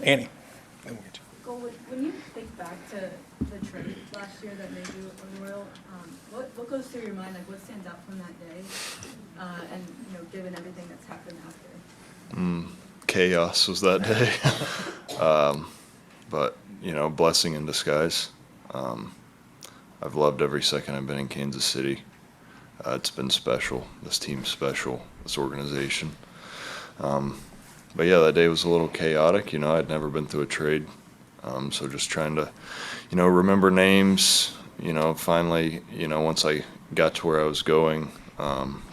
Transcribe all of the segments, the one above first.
Annie. Cole, when you think back to the trade last year that made you a Royal, what goes through your mind? Like, what stands out from that day? And given everything that's happened after. Chaos was that day. But blessing in disguise. I've loved every second I've been in Kansas City. It's been special. This team's special. This organization. But yeah, that day was a little chaotic. I'd never been through a trade. So just trying to, remember names, finally, once I got to where I was going,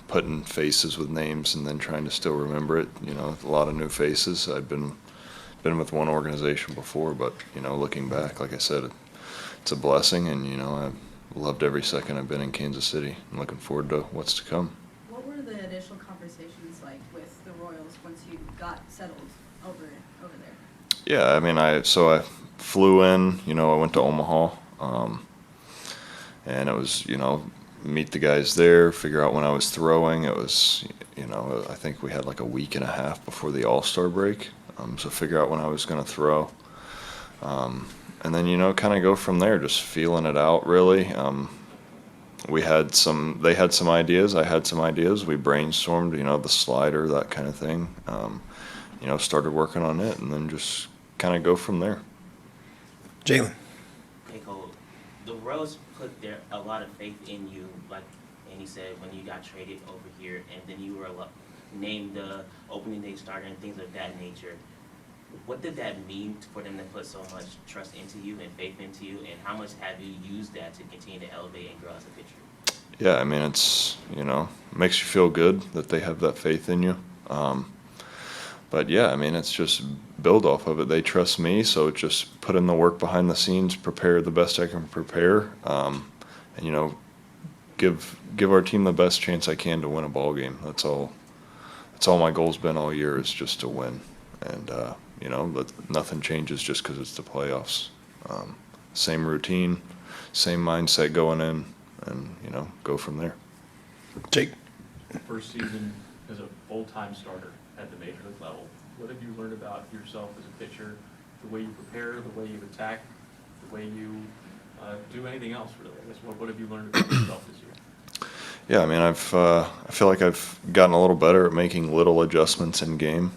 putting faces with names and then trying to still remember it, a lot of new faces. I'd been with one organization before, but, looking back, like I said, it's a blessing, and, I've loved every second I've been in Kansas City. I'm looking forward to what's to come. What were the initial conversations like with the Royals once you got settled over there? Yeah, I mean, I flew in, I went to Omaha, and it was, meet the guys there, figure out when I was throwing. It was, I think we had like a week and a half before the All-Star break, so figure out when I was going to throw. And then, kind of go from there, just feeling it out, really. They had some ideas, I had some ideas. We brainstormed, the slider, that kind of thing. Started working on it, and then just kind of go from there. Jalen. Hey Cole, the Royals put a lot of faith in you, like Andy said, when you got traded over here, and then you were named the opening day starter and things of that nature. What did that mean for them to put so much trust into you and faith into you, and how much have you used that to continue to elevate and grow as a pitcher? Yeah, I mean, it's, makes you feel good that they have that faith in you. But yeah, I mean, it's just build off of it. They trust me, so just put in the work behind the scenes, prepare the best I can prepare, and give our team the best chance I can to win a ball game. That's all my goal's been all year, is just to win. And but nothing changes just because it's the playoffs. Same routine, same mindset going in, and go from there. Jake. First season as a full-time starter at the major league level. What have you learned about yourself as a pitcher, the way you prepare, the way you attack, the way you do anything else, really? I guess what have you learned about yourself this year? Yeah, I mean, I feel like I've gotten a little better at making little adjustments in game.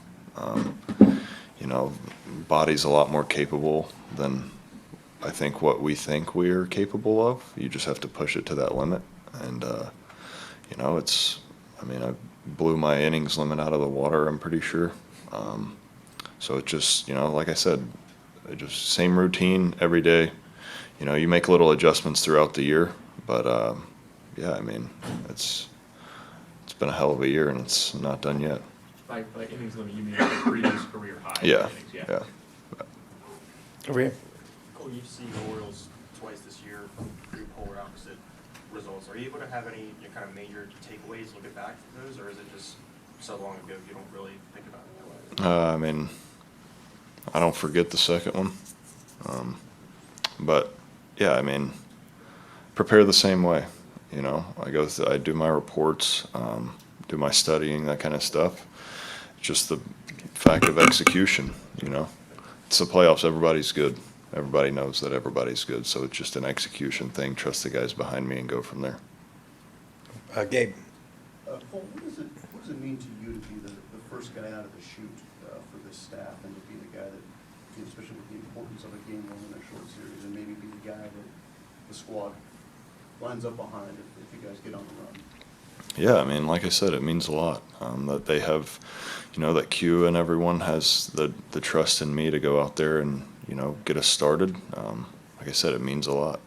Body's a lot more capable than I think what we think we are capable of. You just have to push it to that limit, and I blew my innings limit out of the water, I'm pretty sure. So it just, like I said, just same routine every day. You make little adjustments throughout the year, but yeah, I mean, it's been a hell of a year, and it's not done yet. By innings limit, you mean the previous career high? Yeah, innings, yeah. Over here. Cole, you've seen the Orioles twice this year, three polar opposite results. Are you able to have any kind of major takeaways looking back at those, or is it just so long ago you don't really think about it that way? I mean, I don't forget the second one. But yeah, I mean, prepare the same way. I do my reports, do my studying, that kind of stuff. Just the fact of execution. It's the playoffs. Everybody's good. Everybody knows that everybody's good. So it's just an execution thing. Trust the guys behind me and go from there. Gabe. Cole, what does it mean to you to be the first guy out of the chute for this staff, and to be the guy that, especially with the importance of a game in a short series, and maybe be the guy that the squad lines up behind if you guys get on the run? Yeah, I mean, like I said, it means a lot that they have, that Q and everyone has the trust in me to go out there and, get us started. Like I said, it means a lot.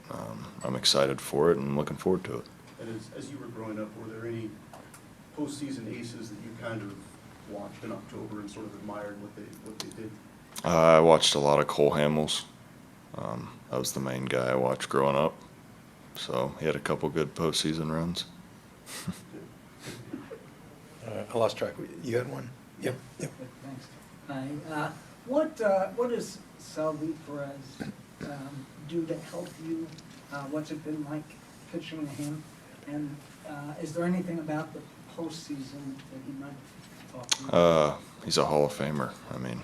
I'm excited for it and looking forward to it. And as you were growing up, were there any postseason aces that you kind of watched in October and sort of admired what they did? I watched a lot of Cole Hamels. That was the main guy I watched growing up. So he had a couple good postseason runs. I lost track. You had one? Yep. Thanks. Hi. What does Salvador Perez do to help you? What's it been like pitching to him? And is there anything about the postseason that you might talk to? He's a Hall of Famer. I mean,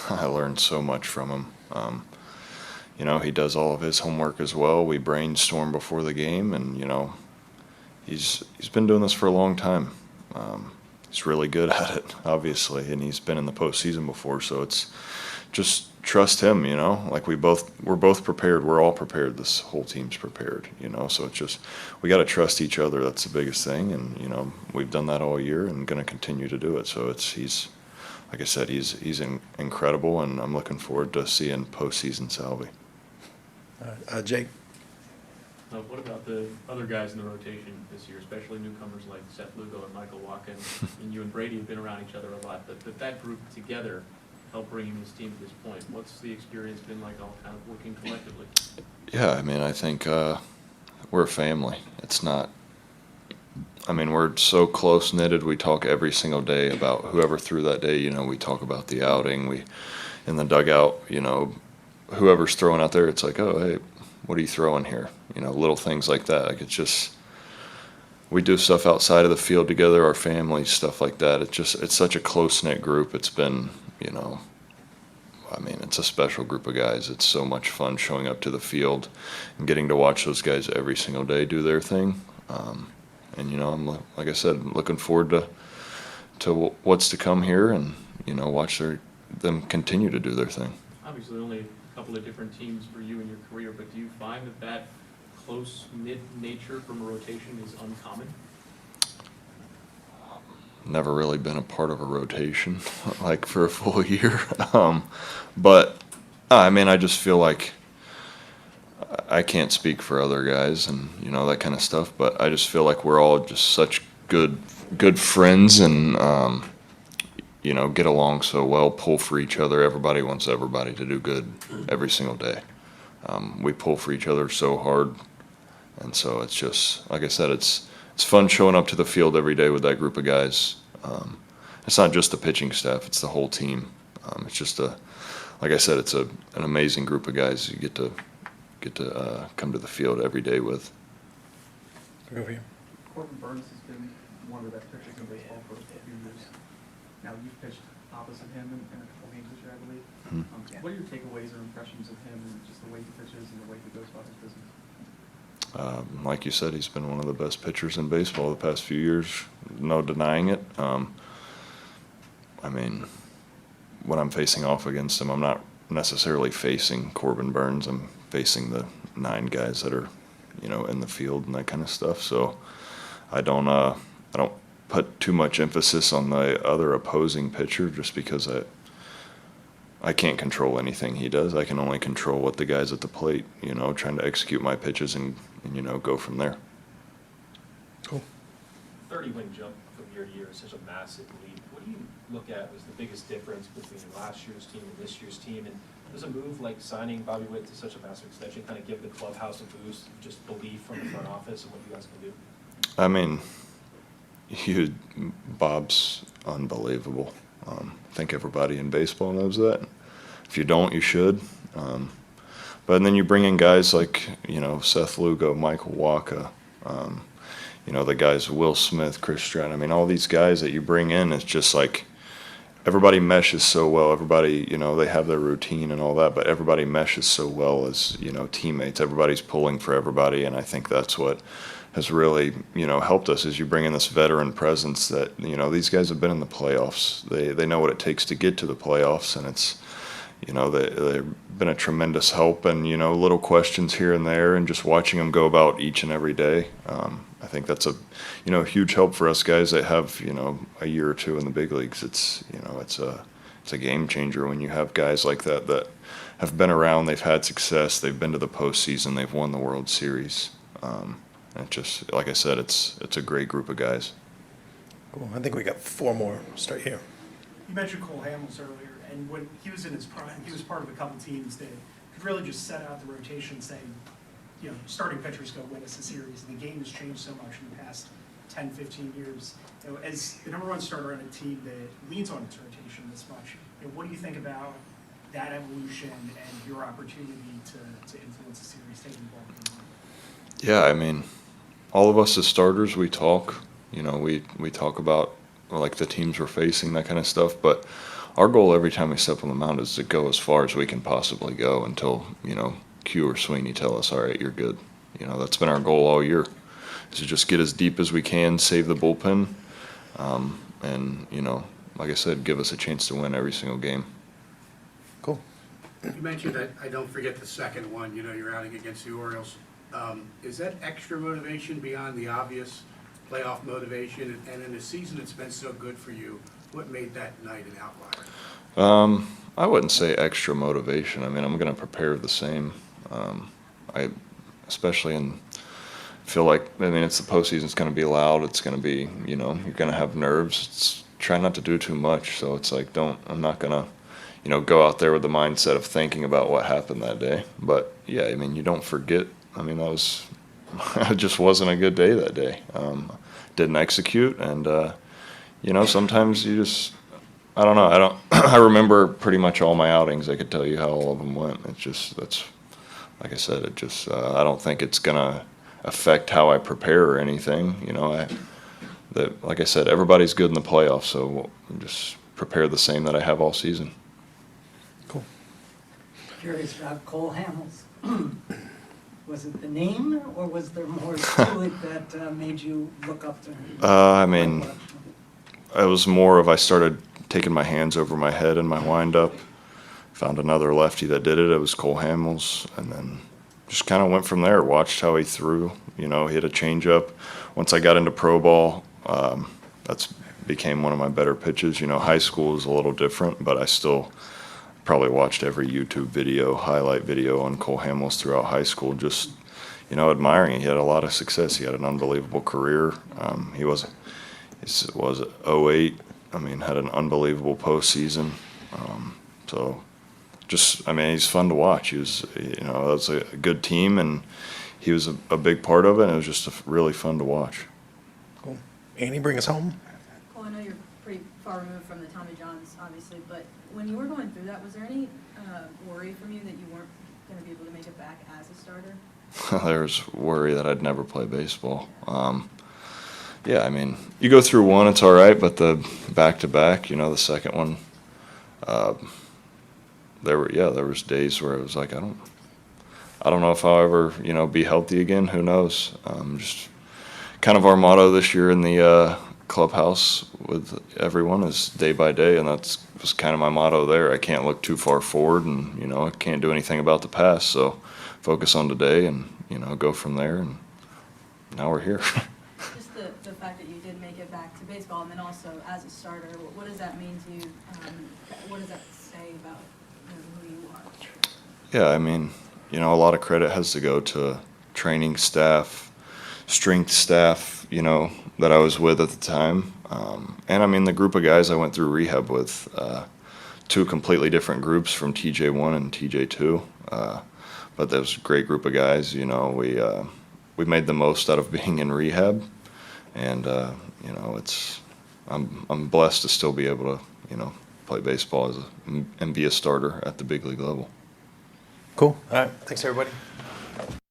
I learned so much from him. You know, he does all of his homework as well. We brainstorm before the game, and you know, he's been doing this for a long time. He's really good at it, obviously, and he's been in the postseason before. So it's just trust him. You know, like we're both prepared. We're all prepared. This whole team's prepared. You know, so it's just we got to trust each other. That's the biggest thing, and you know, we've done that all year and going to continue to do it. So he's like I said, he's incredible, and I'm looking forward to seeing postseason Salvi. Jake? What about the other guys in the rotation this year, especially newcomers like Seth Lugo and Michael Watkins? And you and Brady have been around each other a lot, but that group together helped bringing this team to this point. What's the experience been like all kind of working collectively? Yeah, I mean, I think we're a family. It's not. I mean, we're so close knitted. We talk every single day about whoever threw that day. You know, we talk about the outing. We in the dugout. You know, whoever's throwing out there, it's like, oh, hey, what are you throwing here? You know, little things like that. Like it's just, we do stuff outside of the field together, our families, stuff like that. It's such a close-knit group. It's been, you know, I mean, it's a special group of guys. It's so much fun showing up to the field and getting to watch those guys every single day do their thing. And, you know, I'm, like I said, looking forward to what's to come here and, you know, watch them continue to do their thing. Obviously, only a couple of different teams for you in your career, but do you find that close-knit nature from a rotation is uncommon? Never really been a part of a rotation like for a full year. But I mean, I just feel like I can't speak for other guys and, you know, that kind of stuff, but I just feel like we're all just such good friends and, you know, get along so well, pull for each other. Everybody wants everybody to do good every single day. We pull for each other so hard. And so it's just, like I said, it's fun showing up to the field every day with that group of guys. It's not just the pitching staff, it's the whole team. It's just like I said, it's an amazing group of guys you get to come to the field every day with. Over here. Corbin Burns has been one of the best pitchers in baseball for a few years. Now, you've pitched opposite him in a couple games this year, I believe. Mhm. What are your takeaways or impressions of him and just the way he pitches and the way he goes about his business? Like you said, he's been one of the best pitchers in baseball the past few years. No denying it. I mean, when I'm facing off against him, I'm not necessarily facing Corbin Burns. I'm facing the 9 guys that are, you know, in the field and that kind of stuff. So I don't put too much emphasis on the other opposing pitcher just because I can't control anything he does. I can only control what the guys at the plate, you know, trying to execute my pitches and you know, go from there. Cool. 30-win jump from year to year is such a massive leap. What do you look at as the biggest difference between last year's team and this year's team? And does a move like signing Bobby Witt to such a massive extension kind of give the clubhouse a boost, just belief from the front office and what you guys can do? I mean, Bob's unbelievable. I think everybody in baseball knows that. If you don't, you should. But then you bring in guys like, you know, Seth Lugo, Michael Wacha, you know, the guys Will Smith, Chris Stratton. I mean, all these guys that you bring in, it's just like everybody meshes so well. Everybody, you know, they have their routine and all that, but everybody meshes so well as, you know, teammates. Everybody's pulling for everybody, and I think that's what has really, you know, helped us is you bring in this veteran presence that, you know, these guys have been in the playoffs. They know what it takes to get to the playoffs, and it's, you know, they've been a tremendous help, and, you know, little questions here and there, and just watching them go about each and every day. I think that's a, you know, huge help for us guys that have, you know, a year or two in the big leagues. It's, you know, it's a game changer when you have guys like that have been around, they've had success, they've been to the postseason, they've won the World Series. And just, like I said, it's a great group of guys. Cool. I think we got 4 more. Start here. You mentioned Cole Hamels earlier, and when he was in his prime, he was part of a couple teams that could really just set out the rotation saying, you know, starting pitchers go win us a series. And the game has changed so much in the past 10, 15 years. You know, as the #1 starter on a team that leans on its rotation this much, you know, what do you think about that evolution and your opportunity to influence a series taking the ball from you? Yeah, I mean, all of us as starters, we talk, you know, we talk about like the teams we're facing, that kind of stuff, but our goal every time we step on the mound is to go as far as we can possibly go until, you know, Q or Sweeney tell us, all right, you're good. You know, that's been our goal all year, is to just get as deep as we can, save the bullpen, and, you know, like I said, give us a chance to win every single game. Cool. You mentioned that, I don't forget the second one, you know, you're outing against the Orioles. Is that extra motivation beyond the obvious playoff motivation? And in a season that's been so good for you, what made that night an outlier? I wouldn't say extra motivation. I mean, I'm going to prepare the same. Especially feel like, I mean, it's the postseason. It's going to be loud. It's going to be, you know, you're going to have nerves. Try not to do too much. So it's like, I'm not going to, you know, go out there with the mindset of thinking about what happened that day. But yeah, I mean, you don't forget. I mean, it just wasn't a good day that day. Didn't execute, and you know, sometimes you just, I don't know. I remember pretty much all my outings. I could tell you how all of them went. It's just, that's, like I said, it just, I don't think it's gonna affect how I prepare or anything. You know, like I said, everybody's good in the playoffs, so we'll just prepare the same that I have all season. Cool. Curious about Cole Hamels. Was it the name, or was there more to it that made you look up to him? I mean, it was more of I started taking my hands over my head in my windup. Found another lefty that did it. It was Cole Hamels, and then just kind of went from there. Watched how he threw. You know, he had a changeup. Once I got into pro ball, that's became one of my better pitches. You know, high school is a little different, but I still probably watched every YouTube video, highlight video on Cole Hamels throughout high school, just, you know, admiring him. He had a lot of success. He had an unbelievable career. He was 08, I mean, had an unbelievable postseason. So just, I mean, he's fun to watch. He was, you know, it was a good team, and he was a big part of it, and it was just really fun to watch. Cool. Annie, bring us home. Cole, I know you're pretty far removed from the Tommy Johns, obviously, but when you were going through that, was there any worry from you that you weren't going to be able to make it back as a starter? There was worry that I'd never play baseball. Yeah, I mean, you go through one, it's all right, but the back-to-back, you know, the second one, there was days where it was like, I don't know if I'll ever, you know, be healthy again. Who knows? Just kind of our motto this year in the clubhouse with everyone is day by day, and that's was kind of my motto there. I can't look too far forward, and, you know, I can't do anything about the past, so focus on today and, you know, go from there, and now we're here. Just the fact that you did make it back to baseball, and then also as a starter, what does that mean to you? What does that say about, you know, who you are? Yeah, I mean, you know, a lot of credit has to go to training staff, strength staff, you know, that I was with at the time. And I mean, the group of guys I went through rehab with, two completely different groups from TJ1 and TJ2. But there was a great group of guys. You know, we made the most out of being in rehab, and you know, I'm blessed to still be able to, you know, play baseball and be a starter at the big league level. Cool. All right. Thanks, everybody.